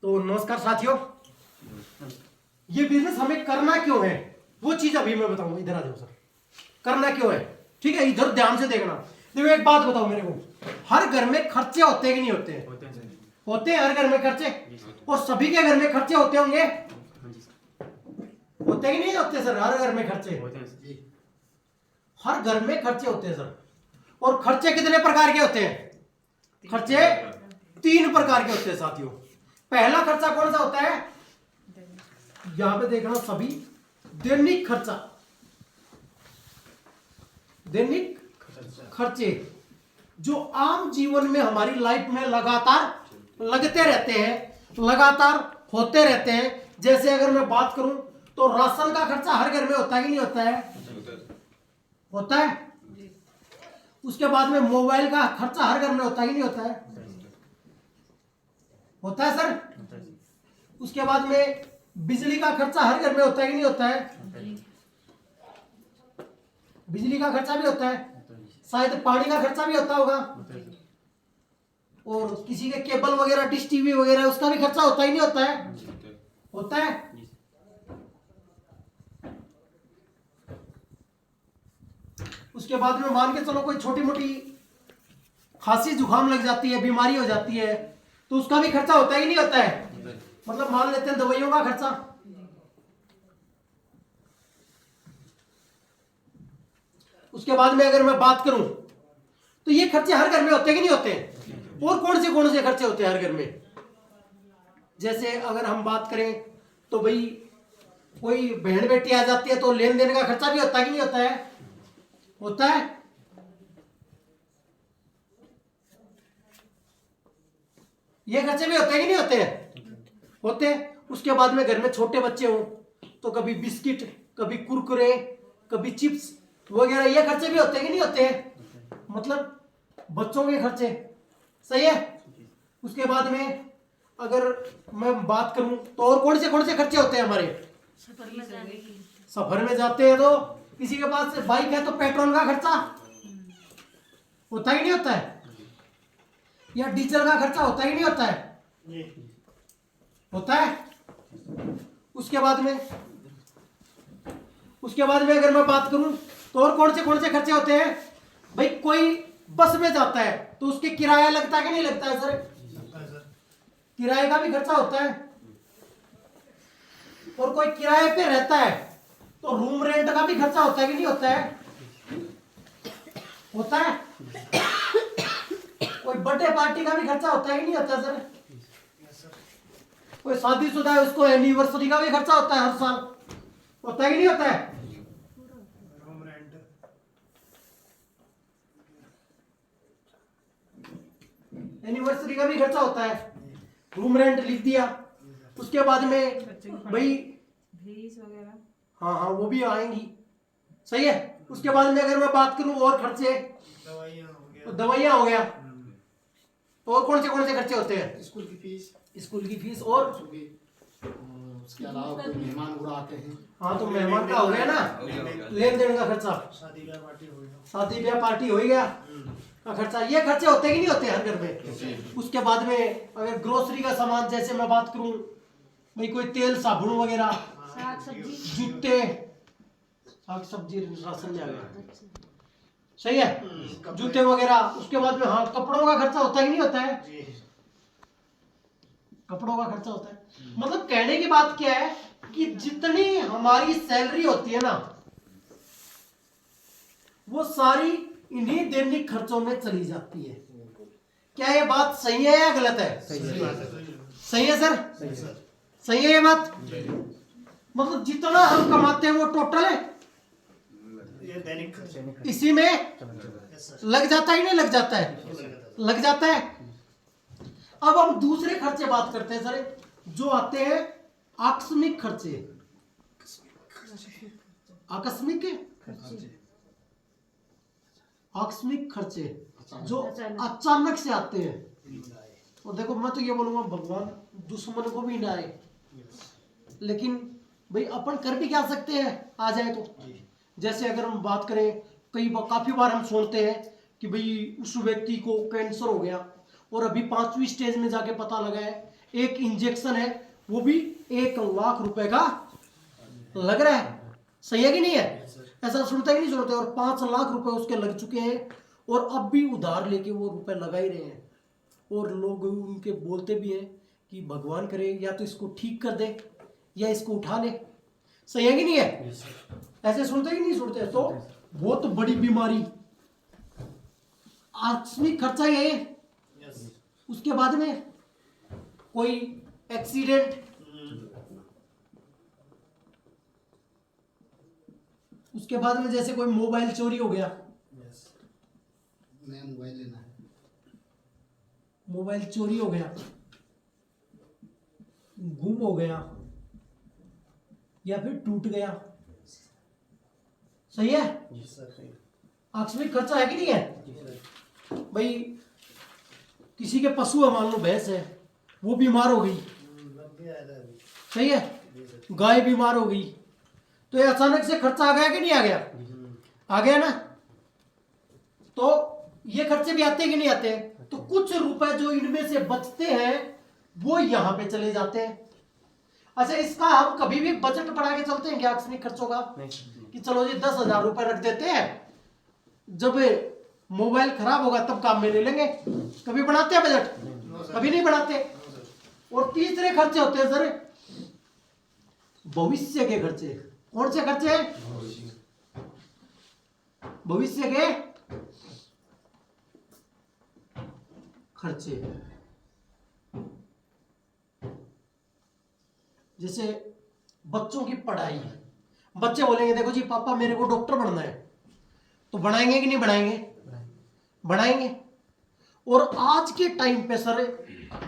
तो नमस्कार साथियों, ये बिजनेस हमें करना क्यों है वो चीज अभी मैं बताऊंगा। इधर आ जाओ सर। करना क्यों है, ठीक है, इधर ध्यान से देखना। देखो एक बात बताओ मेरे को, हर घर में खर्चे होते हैं कि नहीं होते हैं? होते हैं हर घर में खर्चे। और सभी के घर में खर्चे होते होंगे, होते कि नहीं होते सर? हर घर में खर्चे, हर घर में खर्चे होते हैं सर। और खर्चे कितने प्रकार के होते हैं? खर्चे 3 प्रकार के होते हैं साथियों। पहला खर्चा कौन सा होता है? यहां पे देखना सभी, दैनिक खर्चा। दैनिक खर्चे जो आम जीवन में हमारी लाइफ में लगातार लगते रहते हैं, लगातार होते रहते हैं। जैसे अगर मैं बात करूं तो राशन का खर्चा हर घर में होता है कि नहीं होता है? होता है। उसके बाद में मोबाइल का खर्चा हर घर में होता है कि नहीं होता है? होता है सर। उसके बाद में बिजली का खर्चा हर घर में होता है कि नहीं होता है? बिजली का खर्चा भी होता है। शायद पानी का खर्चा भी होता होगा। और किसी के केबल वगैरह, डिश टीवी वगैरह, उसका भी खर्चा होता ही नहीं होता है? होता है। उसके बाद में मान के चलो कोई छोटी मोटी खांसी जुकाम लग जाती है, बीमारी हो जाती है, तो उसका भी खर्चा होता ही नहीं होता है? मतलब मान लेते हैं दवाइयों का खर्चा। उसके बाद में अगर मैं बात करूं तो ये खर्चे हर घर में होते कि नहीं होते? और कौन से खर्चे होते हैं हर घर में? जैसे अगर हम बात करें तो भाई कोई बहन बेटी आ जाती है तो लेन देन का खर्चा भी होता है कि नहीं होता है? होता है। ये खर्चे भी होते हैं कि नहीं होते हैं? होते हैं। उसके बाद में घर में छोटे बच्चे हों तो कभी बिस्किट, कभी कुरकुरे, कभी चिप्स वगैरह, ये खर्चे भी होते हैं कि नहीं होते हैं? मतलब बच्चों के खर्चे, सही है। उसके बाद में अगर मैं बात करूं तो और कौन से खर्चे होते हैं हमारे? सफर में जाते हैं तो किसी के पास बाइक है तो पेट्रोल का खर्चा होता ही नहीं होता है? या डीजल का खर्चा होता ही नहीं होता है? होता है। उसके बाद में अगर मैं बात करूं तो और कौन से खर्चे होते हैं? भाई कोई बस में जाता है तो उसके किराया लगता है कि नहीं लगता है सर? किराए का भी खर्चा होता है। और कोई किराए पे रहता है तो रूम रेंट का भी खर्चा होता है कि नहीं होता है? होता है। कोई बर्थडे पार्टी का भी खर्चा होता है कि नहीं होता सर? कोई शादीशुदा है उसको एनिवर्सरी का भी खर्चा होता है हर साल, होता है कि नहीं होता है? एनिवर्सरी का भी खर्चा होता है, रूम रेंट लिख दिया। उसके बाद में भाई फीस वगैरह, हाँ वो भी आएंगी, सही है। उसके बाद में अगर मैं बात करूं और खर्चे, दवाइयां हो गया। तो और कौन से खर्चे होते हैं? स्कूल की फीस और उसके अलावा कोई मेहमान उड़ा आते हैं। हाँ तो मेहमान का हो गया ना, लेन देन का खर्चा, शादी ब्याह पार्टी हो गया का खर्चा। ये खर्चे होते कि नहीं होते हर घर में? उसके बाद में अगर ग्रोसरी का सामान, जैसे मैं बात करूं भाई कोई तेल साबुन वगैरह, जूते, साग सब्जी राशन में आ गया, सही है, जूते वगैरह। उसके बाद में हाँ कपड़ों का खर्चा होता है कि नहीं होता है? कपड़ों का खर्चा होता है। मतलब कहने की बात क्या है कि जितनी हमारी सैलरी होती है ना, वो सारी इन्हीं दैनिक खर्चों में चली जाती है। क्या ये बात सही है या गलत है? सही है सर। सही है ये बात। मतलब जितना हम कमाते हैं वो टोटल है इसी में लग जाता है, नहीं लग जाता है? लग जाता है। अब हम दूसरे खर्चे बात करते हैं सर, जो आते हैं आकस्मिक खर्चे। आकस्मिक खर्चे जो अचानक से आते हैं। और देखो मैं तो ये बोलूंगा, भगवान दुश्मन को भी ना आए, लेकिन भाई अपन कर भी क्या सकते हैं आ जाए तो। जैसे अगर हम बात करें, काफी बार हम सुनते हैं कि भाई उस व्यक्ति को कैंसर हो गया, और अभी 5वीं स्टेज में जाके पता लगा है एक इंजेक्शन है वो भी 1 लाख रुपए का लग रहा है। सही है कि नहीं है? ऐसा सुनते कि नहीं सुनते? और 5 लाख रुपए उसके लग चुके हैं और अब भी उधार लेके वो रुपए लगा ही रहे हैं। और लोग उनके बोलते भी हैं कि भगवान करे या तो इसको ठीक कर दे या इसको उठा ले। सही है कि नहीं है? ऐसे सुनते कि नहीं सुनते? तो बहुत बड़ी बीमारी, आकस्मिक खर्चा है। उसके बाद में कोई एक्सीडेंट, उसके बाद में जैसे कोई मोबाइल चोरी हो गया, नया मोबाइल लेना है, मोबाइल चोरी हो गया, गुम हो गया या फिर टूट गया। सही है? आकस्मिक खर्चा है कि नहीं है? भाई किसी के पशु है, मान लो भैंस है, वो बीमार हो गई। सही है? गाय बीमार हो गई तो ये अचानक से खर्चा आ गया कि नहीं आ गया? आ गया ना। तो ये खर्चे भी आते हैं कि नहीं आते हैं? तो कुछ रुपए जो इनमें से बचते हैं वो यहां पे चले जाते हैं। अच्छा, इसका हम कभी भी बजट बढ़ा के चलते हैं क्या आकस्मिक खर्चों का? कि चलो जी 10,000 रुपए रख देते हैं, जब मोबाइल खराब होगा तब काम में ले लेंगे। कभी बनाते हैं बजट? कभी नहीं बनाते। और तीसरे खर्चे होते हैं सर भविष्य के खर्चे। कौन से खर्चे? भविष्य के खर्चे। जैसे बच्चों की पढ़ाई। बच्चे बोलेंगे देखो जी पापा मेरे को डॉक्टर बनना है, तो बनाएंगे कि नहीं बनाएंगे? बनाएंगे। और आज के टाइम पे सर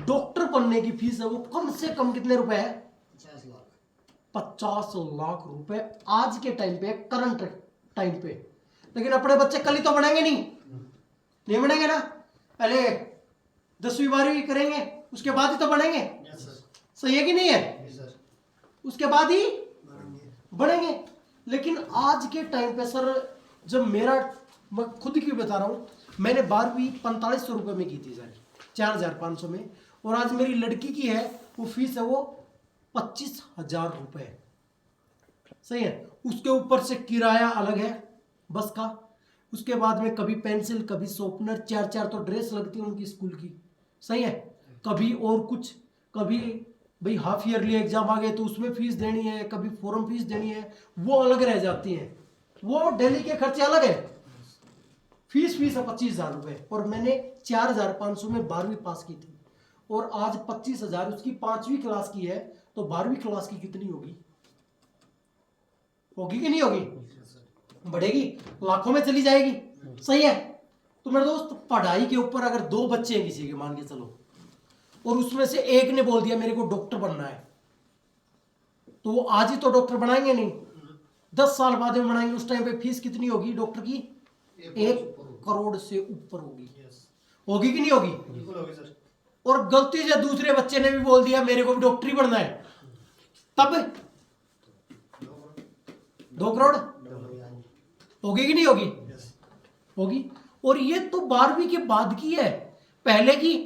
डॉक्टर बनने की फीस है वो कम से कम कितने रुपए है? 50 लाख रुपए आज के टाइम पे, करंट टाइम पे। लेकिन अपने बच्चे कल ही तो बनेंगे नहीं बनेंगे ना। पहले 10वीं 12वीं करेंगे उसके बाद ही तो बनेंगे। सही है कि नहीं है? उसके बाद ही बढ़ेंगे। लेकिन आज के टाइम पे सर जब मैं खुद की बता रहा हूं, मैंने 12वीं 4500 रुपए में की थी सर, 4500 में। और आज मेरी लड़की की है वो फीस है वो 25,000 रुपए। सही है? उसके ऊपर से किराया अलग है बस का। उसके बाद में कभी पेंसिल, कभी शॉर्पनर, 4 तो ड्रेस लगती है उनकी स्कूल की। सही है? कभी और कुछ, कभी भाई हाफ ईयरली एग्जाम आ गए तो उसमें फीस देनी है, कभी फॉर्म फीस देनी है, वो अलग रह जाती है। वो डेली के खर्चे अलग है। फीस है 25,000 रुपए। और मैंने 4,500 में 12वीं पास की थी और आज 25,000 उसकी 5वीं क्लास की है, तो 12वीं क्लास की कितनी होगी? होगी कि नहीं होगी? बढ़ेगी, लाखों में चली जाएगी। सही है? तो मेरे दोस्त पढ़ाई के ऊपर अगर 2 बच्चे हैं किसी के, मान के चलो, और उसमें से एक ने बोल दिया मेरे को डॉक्टर बनना है, तो वो आज ही तो डॉक्टर बनाएंगे नहीं, 10 साल बाद में बनाएंगे। उस टाइम पे फीस कितनी होगी डॉक्टर की? 1 करोड़ से ऊपर होगी। होगी कि नहीं होगी? बिल्कुल होगी सर। और गलती से दूसरे बच्चे ने भी बोल दिया मेरे को भी डॉक्टर ही बनना है, तब 2 करोड़ होगी कि नहीं होगी? होगी। और ये तो 12वीं के बाद की है, पहले की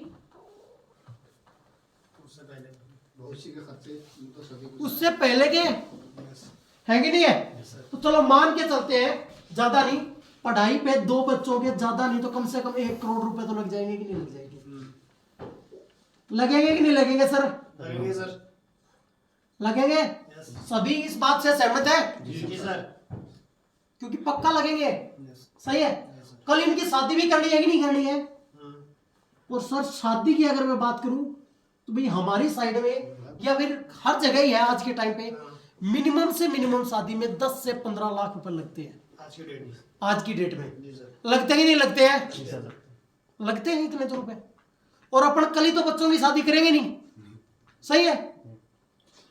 भविष्य के खर्चे तो सभी कुछ उससे पहले के है कि नहीं है? तो चलो मान के चलते हैं, ज्यादा नहीं, पढ़ाई पे 2 बच्चों के ज्यादा नहीं तो कम से कम 1 करोड़ रुपए तो लग जाएंगे कि नहीं लग जाएंगे? लगेंगे कि नहीं लगेंगे सर? लगेंगे सर। लगेंगे। सभी इस बात से सहमत है? जी सर। क्योंकि पक्का लगेंगे। सही है? कल इनकी शादी भी करनी है कि नहीं करनी है? और सर शादी की अगर मैं बात करूं तो भाई हमारी साइड में या फिर हर जगह ही है आज के टाइम पे, मिनिमम से मिनिमम शादी में 10 से 15 लाख रुपए लगते हैं आज की डेट में। लगते ही नहीं लगते हैं? लगते हैं इतने तो रुपए। और अपन कल ही तो बच्चों की शादी करेंगे नहीं। सही है?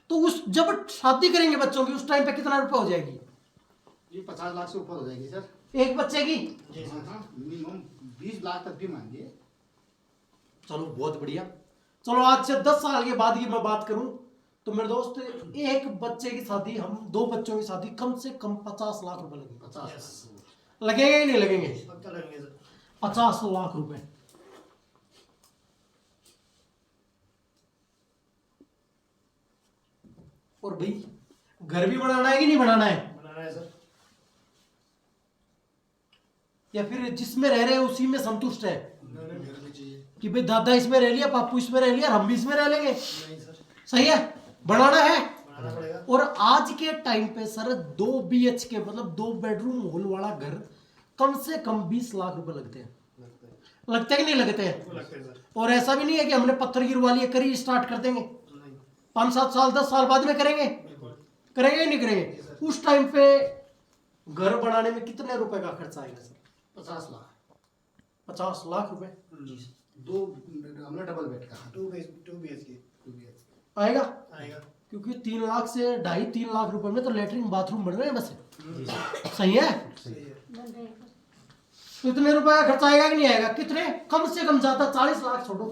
तो उस जब शादी करेंगे बच्चों की उस टाइम पे कितना रुपए हो जाएगी? ये 50 लाख से ऊपर हो जाएगी सर, एक बच्चे की। मिनिमम 20 लाख तक भी मांगिए। चलो बहुत बढ़िया। चलो आज से 10 साल के बाद की मैं बात करूं तो मेरे दोस्त, एक बच्चे की शादी, हम 2 बच्चों की शादी, कम से कम 50 लाख रुपए लगेंगे। 50 लगेंगे कि नहीं लगेंगे? पक्का लगेंगे सर। 50 लाख रुपए। और भाई घर भी बनाना है कि नहीं बनाना है? बनाना है सर। या फिर जिसमें रह रहे हैं उसी में संतुष्ट है घर भी चाहिए। कि भाई दादा इसमें रह लिया, पापू इसमें रह लिया, हम भी इसमें रह लेंगे? नहीं सर, सही है, बनाना है। बनाना पड़ेगा। और आज के टाइम पे सर 2 BHK मतलब 2 बेडरूम हॉल वाला घर कम से कम 20 लाख रुपए लगते हैं। लगते हैं कि नहीं लगते हैं? लगते हैं सर। और ऐसा भी नहीं है कि हमने पत्थर गिरवा लिए करी स्टार्ट कर देंगे, 5-7 साल 10 साल बाद में करेंगे, करेंगे नहीं करेंगे? उस टाइम पे घर बनाने में कितने रुपए का खर्चा आएगा सर? 50 लाख। 50 लाख रुपए 2 हमने डबल बेड का 2 BHK आएगा? आएगा। क्योंकि 3 लाख से 2.5-3 लाख रुपए में तो लेटरिन बाथरूम बन रहे हैं बस। सही है? सही है। तो इतने रुपए का खर्चा आएगा कि नहीं आएगा? कितने? कम से कम ज्यादा 40 लाख छोड़ो,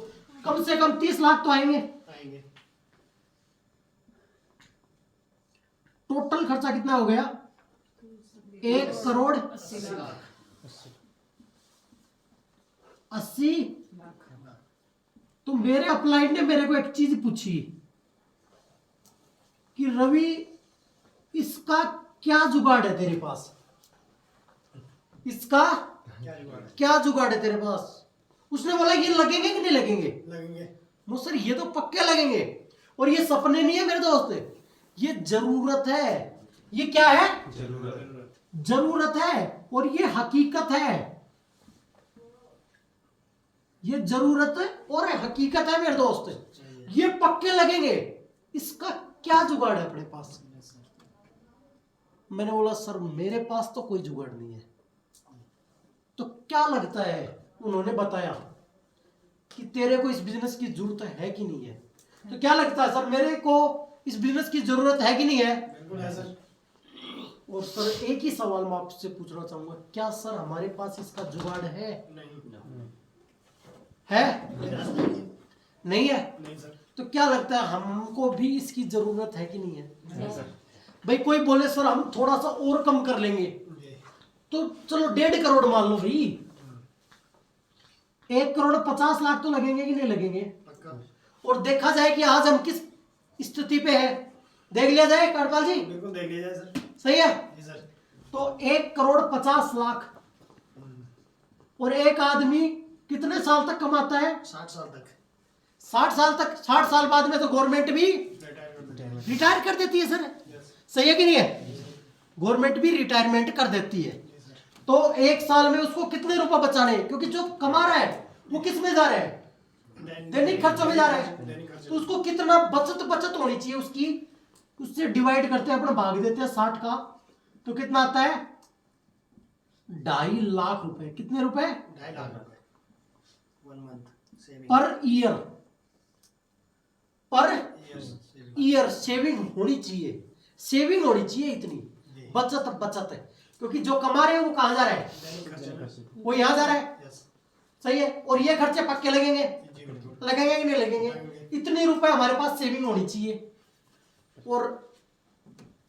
कम से कम 30 लाख तो आएंगे। आएंगे। टोटल खर्चा कितना हो गया? 1 करोड़ 80। तो मेरे अपलाइड ने मेरे को एक चीज पूछी कि रवि इसका क्या जुगाड़ है तेरे पास? इसका क्या जुगाड़ है तेरे पास? उसने बोला ये लगेंगे कि नहीं लगेंगे? लगेंगे। वो सर ये तो पक्के लगेंगे। और ये सपने नहीं है मेरे दोस्त, ये जरूरत है। ये क्या है? जरूरत है और ये हकीकत है। ये जरूरत है और हकीकत है मेरे दोस्त, ये पक्के लगेंगे। इसका क्या जुगाड़ है अपने पास? मैंने बोला सर मेरे पास तो कोई जुगाड़ नहीं है। तो क्या लगता है? उन्होंने बताया कि तेरे को इस बिजनेस की जरूरत है कि नहीं है? तो क्या लगता है सर मेरे को इस बिजनेस की जरूरत है कि नहीं है? बिल्कुल है सर। और सर एक ही सवाल मैं आपसे पूछना चाहूंगा, क्या सर हमारे पास इसका जुगाड़ है? नहीं है? नहीं है? नहीं सर। तो क्या लगता है हमको भी इसकी जरूरत है कि नहीं है? नहीं सर। भाई कोई बोले सर हम थोड़ा सा और कम कर लेंगे, तो चलो 1.5 करोड़ मान लो भाई, 1 करोड़ 50 लाख तो लगेंगे कि नहीं लगेंगे? पक्का। और देखा जाए कि आज हम किस स्थिति पे है, देख लिया जाए कांडपाल जी। बिल्कुल देख लिया जाए सर। सही है? जी सर। तो 1 करोड़ 50 लाख और एक आदमी कितने साल तक कमाता है? 60 साल तक। 60 साल तक। 60 साल बाद में तो गवर्नमेंट भी रिटायरमेंट। रिटायर कर देती है सर। सही है कि नहीं है? गवर्नमेंट भी रिटायरमेंट कर देती है। तो 1 साल में उसको कितने रुपए बचाने हैं? क्योंकि जो कमा रहा है वो किस में जा रहा है? दैनिक खर्चों में जा रहा है। तो उसको कितना बचत होनी चाहिए उसकी, उससे डिवाइड करते हैं, अपना भाग देते हैं 60 का, तो कितना आता है? 2.5 लाख रुपए। कितने रुपए? 2.5 लाख रुपए 1 month saving. Per year, per year saving होनी चाहिए। सेविंग होनी चाहिए इतनी, बचत है। क्योंकि जो कमा रहे हैं वो कहां जा रहा है? वो यहां जा रहा है। सही है? और ये खर्चे पक्के लगेंगे, लगेंगे कि नहीं लगेंगे? इतने रुपए हमारे पास सेविंग होनी चाहिए। और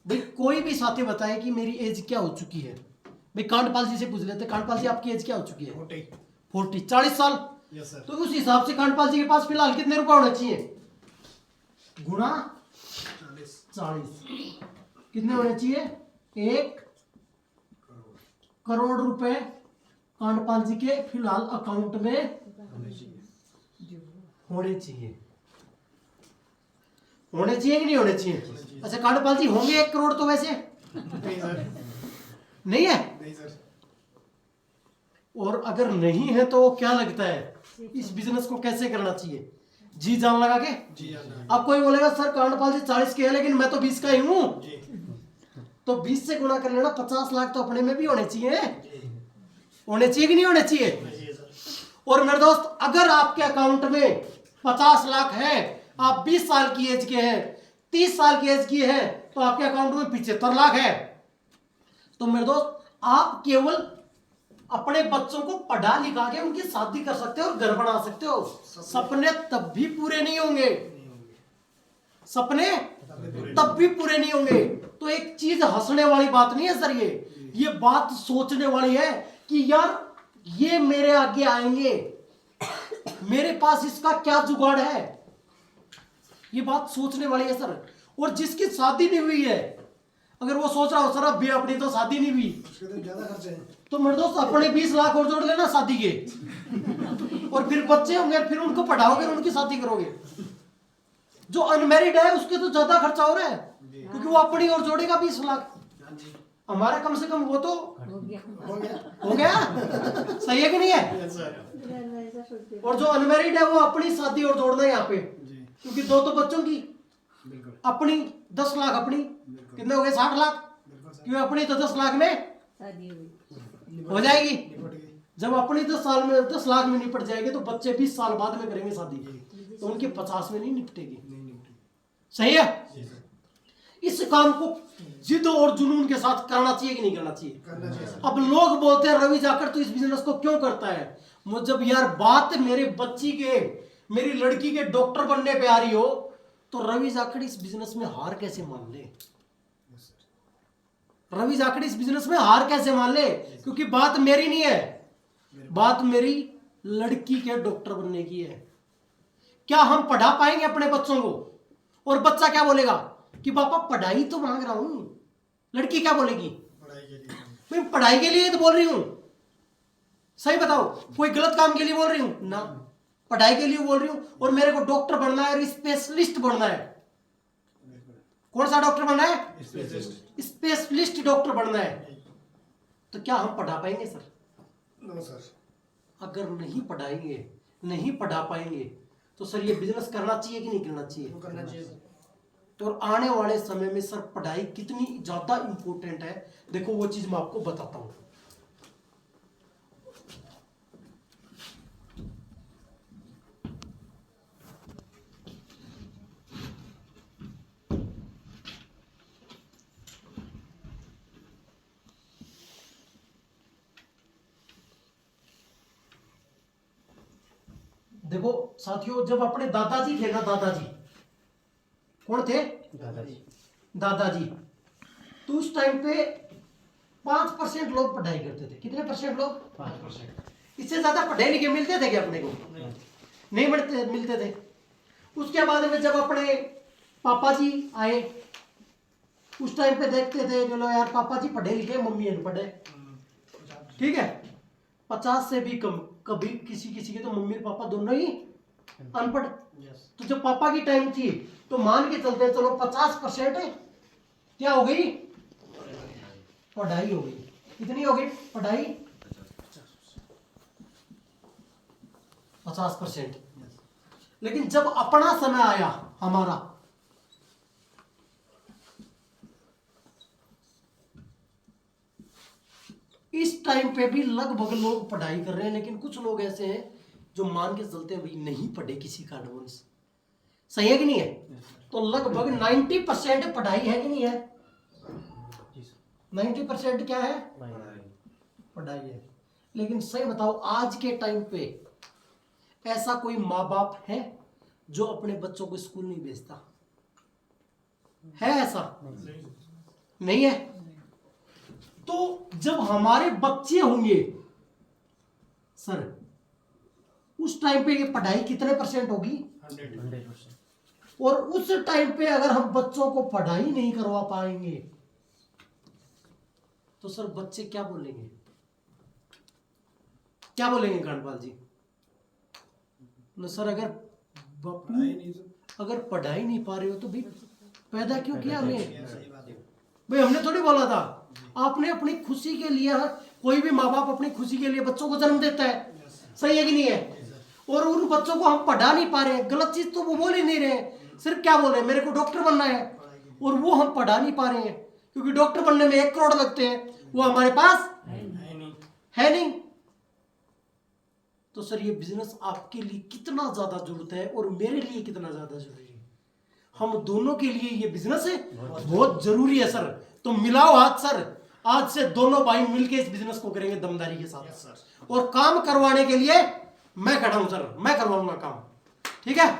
भाई कोई भी साथी बताए कि मेरी एज क्या हो चुकी है। भाई कांडपाल जी से पूछ लेते, कांडपाल जी आपकी एज क्या हो चुकी है? 40 40 साल। Yes sir. तो उस हिसाब से कांडपाल जी के पास फिलहाल कितने रुपए होने चाहिए? गुणा 40 कितने होने चाहिए? 1 करोड़ रुपए कांडपाल जी के फिलहाल अकाउंट में होने चाहिए। होने चाहिए कि नहीं होने चाहिए? अच्छा कांडपाल जी होंगे 1 करोड़ तो वैसे नहीं सर। नहीं है? नहीं सर। और अगर नहीं है तो क्या लगता है इस बिजनेस को कैसे करना चाहिए? जी जान लगा के। जी हाँ। अब कोई बोलेगा सर कांडपाल जी 40 के है लेकिन मैं तो 20 का ही हूं, जी। तो 20 से गुणा कर लेना, 50 लाख तो अपने में भी होने चाहिए। होने चाहिए कि नहीं होने चाहिए? जी सर। और मेरे दोस्त अगर आपके अकाउंट में 50 लाख है, आप 20 साल की एज के हैं, 30 साल की एज की है, तो आपके अकाउंट में 75 लाख है। तो मेरे दोस्त आप केवल अपने बच्चों को पढ़ा लिखा के उनकी शादी कर सकते हो और घर बना सकते हो। सपने तब भी पूरे नहीं होंगे, सपने तब भी पूरे नहीं होंगे। तो एक चीज हंसने वाली बात नहीं है सर, ये बात सोचने वाली है कि यार ये मेरे आगे आएंगे, मेरे पास इसका क्या जुगाड़ है, ये बात सोचने वाली है सर। और जिसकी शादी नहीं हुई है, अगर वो सोच रहा हो सर अब भी अपनी तो शादी नहीं हुई, उसके तो ज्यादा खर्चे हैं। तो मेरे दोस्त अपने 20 लाख और जोड़ लेना शादी के, और फिर बच्चे होंगे, फिर उनको पढ़ाओगे, उनकी शादी करोगे। जो अनमैरिड है उसके तो ज्यादा खर्चा हो रहा है, क्योंकि वो अपनी और जोड़ेगा 20 लाख। हाँ जी, हमारा कम से कम वो तो हो गया। हो गया। सही है कि नहीं है? Yes sir. और जो अनमैरिड है वो अपनी शादी और जोड़ना है यहाँ पे, जी क्योंकि दो तो बच्चों की, बिल्कुल अपनी 10 लाख अपनी, कितने हो गए 60 लाख, बिल्कुल सर। क्योंकि अपनी तो 10 लाख में हो जाएगी। निपट गई। जब अपनी 10 साल में 10 लाख में निपट जाएगी, तो बच्चे 20 साल बाद में करेंगे शादी, तो उनकी 50 में नहीं निपटेगी। नहीं निपटी। सही है? जी सर। इस काम को जिद और जुनून के साथ करना चाहिए कि नहीं करना चाहिए? करना चाहिए सर। अब लोग बोलते हैं रवि जाकर तो इस बिजनेस को क्यों करता है। मुझे जब यार बात मेरे बच्ची के, मेरी लड़की के डॉक्टर बनने पे आ रही हो, तो रवि जाखड़ इस बिजनेस में हार कैसे मान ले? Yes sir. रवि जाखड़ इस बिजनेस में हार कैसे मान ले? क्योंकि बात मेरी नहीं है, बात मेरी लड़की के डॉक्टर बनने की है। क्या हम पढ़ा पाएंगे अपने बच्चों को? और बच्चा क्या बोलेगा कि पापा पढ़ाई तो मांग रहा हूं, लड़की क्या बोलेगी? पढ़ाई के लिए। मैं पढ़ाई के लिए तो बोल रही हूं। सही बताओ, कोई गलत काम के लिए बोल रही हूं ना, पढ़ाई के लिए बोल रही हूं। और मेरे को डॉक्टर बनना है और स्पेशलिस्ट बनना है। कौन सा डॉक्टर बनना है? स्पेशलिस्ट। स्पेशलिस्ट डॉक्टर बनना है। तो क्या हम पढ़ा पाएंगे सर? No sir. अगर नहीं पढ़ाएंगे, नहीं पढ़ा पाएंगे, तो सर ये बिजनेस करना चाहिए कि नहीं करना चाहिए? वो करना चाहिए सर। तो आने वाले समय में सर पढ़ाई कितनी ज्यादा इंपॉर्टेंट है, देखो वो चीज मैं आपको बताता हूं। देखो साथियों, जब अपने दादाजी थे ना, दादाजी कौन थे? दादाजी। तो उस टाइम पे 5% लोग पढ़ाई करते थे। कितने परसेंट लोग? 5%। इससे ज्यादा पढ़े लिखे मिलते थे क्या अपने को? नहीं मिलते थे। उसके बाद में जब अपने पापा जी आए, उस टाइम पे देखते थे चलो यार पापा जी पढ़े लिखे, मम्मी अनपढ़ है, ठीक है, 50 से भी कम। कभी किसी किसी के तो मम्मी और पापा दोनों ही अनपढ़। तो जब पापा की टाइम थी, तो मान के चलते चलो 50% क्या हो गई? पढ़ाई हो गई। कितनी हो गई पढ़ाई? 50%। लेकिन जब अपना समय आया हमारा, इस टाइम पे भी लगभग लोग पढ़ाई कर रहे हैं, लेकिन कुछ लोग ऐसे हैं जो मान के चलते हैं भाई नहीं पढ़े किसी कारणवश। सही है कि नहीं है? तो लगभग 90% पढ़ाई है कि नहीं है? 90% क्या है? पढ़ाई है। लेकिन सही बताओ, आज के टाइम पे ऐसा कोई माँ बाप है जो अपने बच्चों को स्कूल नहीं भेजता है? ऐसा नहीं है। तो जब हमारे बच्चे होंगे सर, उस टाइम पे ये पढ़ाई कितने % होगी? 100%। और उस टाइम पे अगर हम बच्चों को पढ़ाई नहीं करवा पाएंगे, तो सर बच्चे क्या बोलेंगे? क्या बोलेंगे कांडपाल जी? न सर, अगर पढ़ाई नहीं पा रहे हो तो भाई पैदा क्यों किया हमें? भाई हमने थोड़ी बोला था। आपने अपनी खुशी के लिए, कोई भी माँ बाप अपनी खुशी के लिए बच्चों को जन्म देता है, सही है कि नहीं है? और उन बच्चों को हम पढ़ा नहीं पा रहे हैं, गलत चीज तो वो बोल ही नहीं रहे, सिर्फ क्या बोल रहे हैं मेरे को डॉक्टर बनना है, और वो हम पढ़ा नहीं पा रहे हैं क्योंकि डॉक्टर बनने में 1 करोड़ लगते हैं, वो हमारे पास है नहीं। तो सर ये बिजनेस आपके लिए कितना ज्यादा जरूरत है और मेरे लिए कितना ज्यादा जरूरी है? हम दोनों के लिए ये बिजनेस है बहुत जरूरी है सर। तो मिलाओ हाथ सर, आज से दोनों भाई मिलके इस बिजनेस को करेंगे दमदारी के साथ। और काम करवाने के लिए मैं खड़ा हूं सर, मैं करवाऊंगा काम, ठीक है?